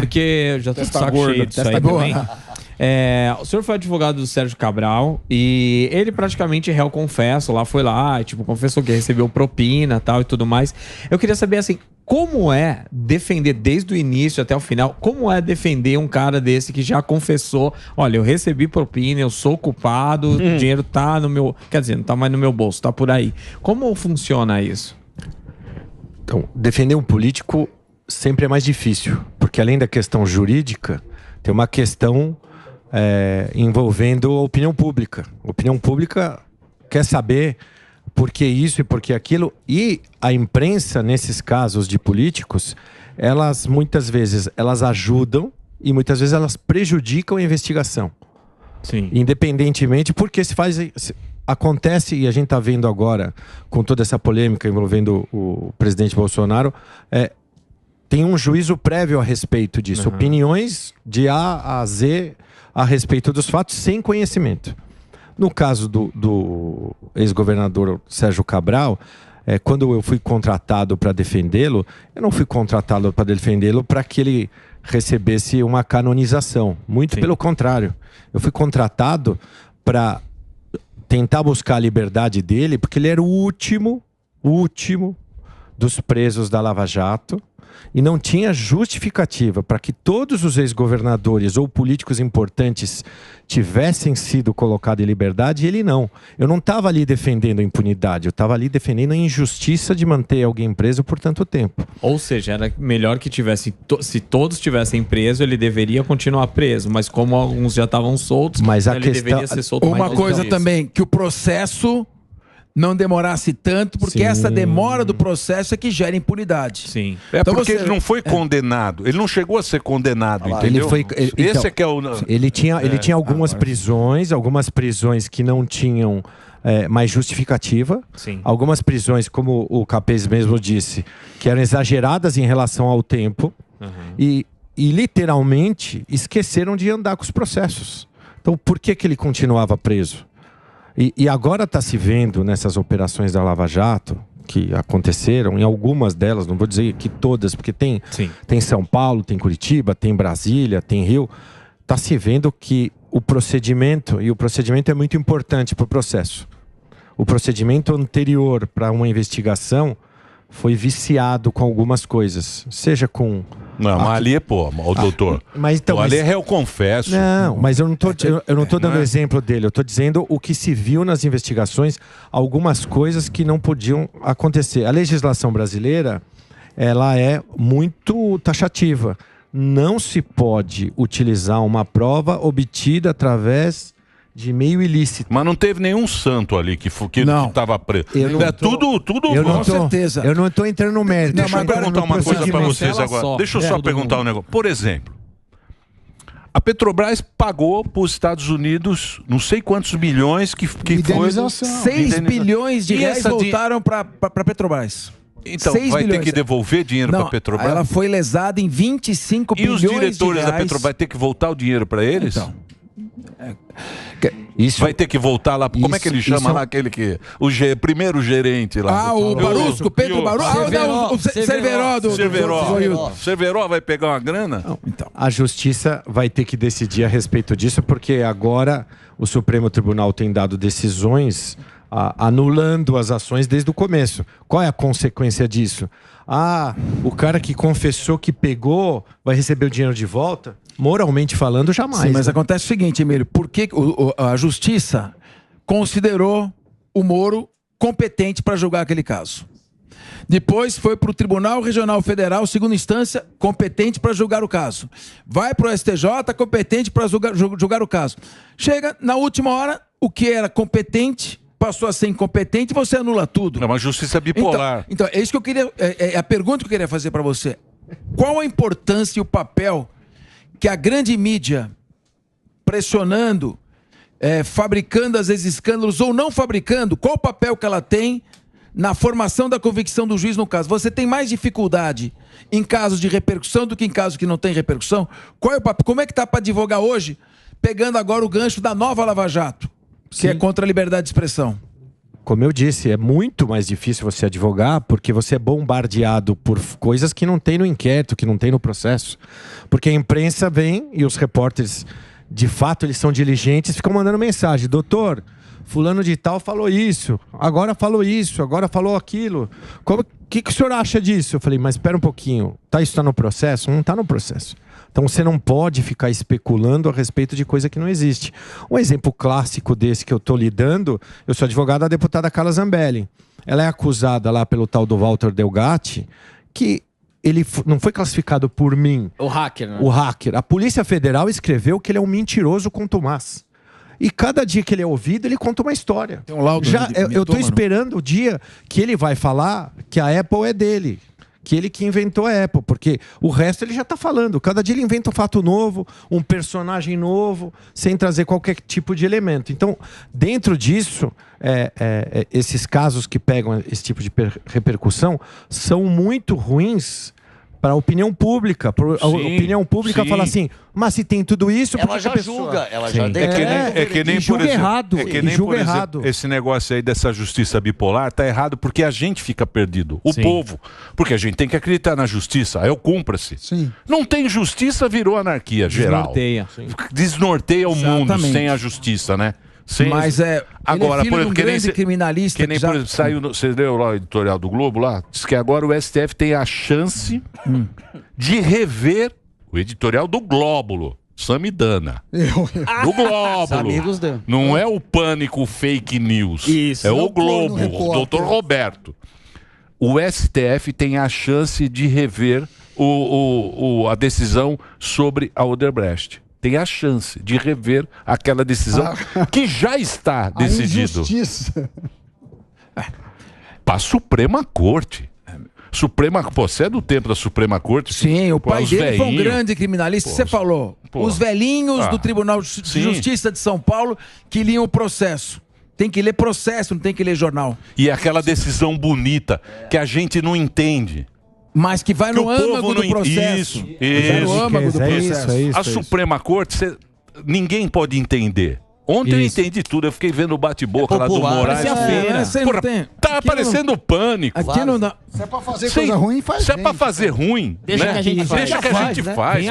porque eu já tô de Testa saco gorda, cheio disso aí testa também. gorda. O senhor foi advogado do Sérgio Cabral e ele praticamente réu confesso lá, foi lá, tipo, confessou que recebeu propina tal e tudo mais. Eu queria saber, assim, como é defender desde o início até o final, como é defender um cara desse que já confessou, olha, eu recebi propina, eu sou culpado, o dinheiro tá no meu... Quer dizer, não tá mais no meu bolso, tá por aí. Como funciona isso? Então, defender um político sempre é mais difícil, porque além da questão jurídica, tem uma questão envolvendo a opinião pública. A opinião pública quer saber por que isso e por que aquilo, e a imprensa, nesses casos de políticos, elas muitas vezes elas ajudam e muitas vezes elas prejudicam a investigação. Sim. Independentemente, porque acontece, e a gente está vendo agora, com toda essa polêmica envolvendo o presidente Bolsonaro, tem um juízo prévio a respeito disso. Opiniões de A a Z a respeito dos fatos sem conhecimento. No caso do ex-governador Sérgio Cabral, quando eu fui contratado para defendê-lo, eu não fui contratado para defendê-lo para que ele recebesse uma canonização. Muito pelo contrário. Eu fui contratado para tentar buscar a liberdade dele, porque ele era o último dos presos da Lava Jato, e não tinha justificativa para que todos os ex-governadores ou políticos importantes tivessem sido colocados em liberdade, e ele não. Eu não estava ali defendendo a impunidade, eu estava ali defendendo a injustiça de manter alguém preso por tanto tempo. Ou seja, era melhor que tivesse, se todos tivessem preso, ele deveria continuar preso, mas como alguns já estavam soltos, mas ele deveria ser solto mais Uma coisa vezes. também, que o processo não demorasse tanto, porque essa demora do processo é que gera impunidade. Sim. Então porque ele não foi condenado. Ele não chegou a ser condenado, entendeu? Esse é que é o... Ele tinha algumas prisões que não tinham mais justificativa. Sim. Algumas prisões, como o Capês mesmo disse, que eram exageradas em relação ao tempo. E literalmente esqueceram de andar com os processos. Então por que ele continuava preso? E agora está se vendo nessas operações da Lava Jato, que aconteceram, em algumas delas, não vou dizer que todas, porque tem São Paulo, tem Curitiba, tem Brasília, tem Rio, está se vendo que o procedimento é muito importante para o processo. O procedimento anterior para uma investigação foi viciado com algumas coisas, seja com... Não, mas ali é, doutor. Ali é réu confesso. Não, mas eu não tô dando o exemplo dele. Eu tô dizendo o que se viu nas investigações, algumas coisas que não podiam acontecer. A legislação brasileira, ela é muito taxativa. Não se pode utilizar uma prova obtida através de meio ilícito. Mas não teve nenhum santo ali que estava preso. Tudo com certeza. Eu não estou entrando no mérito. Deixa eu perguntar uma coisa para vocês agora. Deixa eu só perguntar um negócio. Por exemplo, a Petrobras pagou para os Estados Unidos não sei quantos milhões que foi... 6 bilhões de reais voltaram para a Petrobras. Então, vai ter que devolver dinheiro para a Petrobras? Ela foi lesada em 25 bilhões de reais. E os diretores da Petrobras vai ter que voltar o dinheiro para eles? Então... Vai ter que voltar lá. Como é que ele chama lá aquele que... primeiro gerente lá. O Barusco, Pedro Barusco. O Cerveró vai pegar uma grana? Não, então. A justiça vai ter que decidir a respeito disso, porque agora o Supremo Tribunal tem dado decisões anulando as ações desde o começo. Qual é a consequência disso? O cara que confessou que pegou vai receber o dinheiro de volta? Moralmente falando, jamais. Sim, mas acontece o seguinte, Emílio, por que a justiça considerou o Moro competente para julgar aquele caso? Depois foi para o Tribunal Regional Federal, segunda instância, competente para julgar o caso. Vai para o STJ, competente para julgar o caso. Chega, na última hora, o que era competente passou a ser incompetente e você anula tudo. É uma justiça bipolar. Então é isso que eu queria... É a pergunta que eu queria fazer para você. Qual a importância e o papel que a grande mídia, pressionando, fabricando às vezes escândalos ou não fabricando, qual o papel que ela tem na formação da convicção do juiz no caso? Você tem mais dificuldade em casos de repercussão do que em casos que não tem repercussão? Qual é o papel? Como é que está para advogar hoje, pegando agora o gancho da nova Lava Jato, que é contra a liberdade de expressão? como eu disse, é muito mais difícil você advogar porque você é bombardeado por coisas que não tem no inquérito, que não tem no processo. Porque a imprensa vem e os repórteres, de fato, eles são diligentes, ficam mandando mensagem. Doutor, fulano de tal falou isso, agora falou isso, agora falou aquilo. O que o senhor acha disso? Eu falei, mas espera um pouquinho, isso está no processo? Não está no processo. Então você não pode ficar especulando a respeito de coisa que não existe. Um exemplo clássico desse que eu estou lidando, eu sou advogado da deputada Carla Zambelli. Ela é acusada lá pelo tal do Walter Delgatti, que ele não foi classificado por mim. O hacker, né? O hacker. A Polícia Federal escreveu que ele é um mentiroso contumaz. E cada dia que ele é ouvido, ele conta uma história. Tem um laudo. Eu estou esperando o dia que ele vai falar que a Apple é dele. Que ele que inventou a Apple, porque o resto ele já está falando. Cada dia ele inventa um fato novo, um personagem novo, sem trazer qualquer tipo de elemento. Então, dentro disso, esses casos que pegam esse tipo de repercussão são muito ruins para a opinião pública. A opinião pública fala assim, mas se tem tudo isso... Ela já julga, ela já tem. É que nem, por exemplo, errado. Esse negócio aí dessa justiça bipolar tá errado porque a gente fica perdido. O povo. Porque a gente tem que acreditar na justiça. Aí cumpra-se. Não tem justiça, virou anarquia geral. Desnorteia o mundo sem a justiça, né? Mas agora, ele é filho de um grande criminalista. Que nem, por exemplo, saiu, você leu lá o editorial do Globo lá? Diz que agora o STF tem a chance de rever o editorial do Glóbulo. Samidana. Do Glóbulo. Não é o Pânico Fake News. Isso. É o Globo, o Dr. Roberto. O STF tem a chance de rever a decisão sobre a Odebrecht. Tem a chance de rever aquela decisão que já está decidido. Para a Suprema Corte. Você é do tempo da Suprema Corte? Sim, o pai dele foi um grande criminalista. Você falou, os velhinhos do Tribunal de Justiça de São Paulo que liam o processo. Tem que ler processo, não tem que ler jornal. E aquela decisão bonita que a gente não entende. Mas que vai no âmago do processo. A Suprema Corte, ninguém pode entender. Ontem eu entendi tudo, eu fiquei vendo o bate-boca lá do Moraes. Tá aparecendo Pânico. Aqui não dá. Se é pra fazer coisa ruim, faz. Se é pra fazer ruim, deixa que a gente faz. Deixa que a gente faz.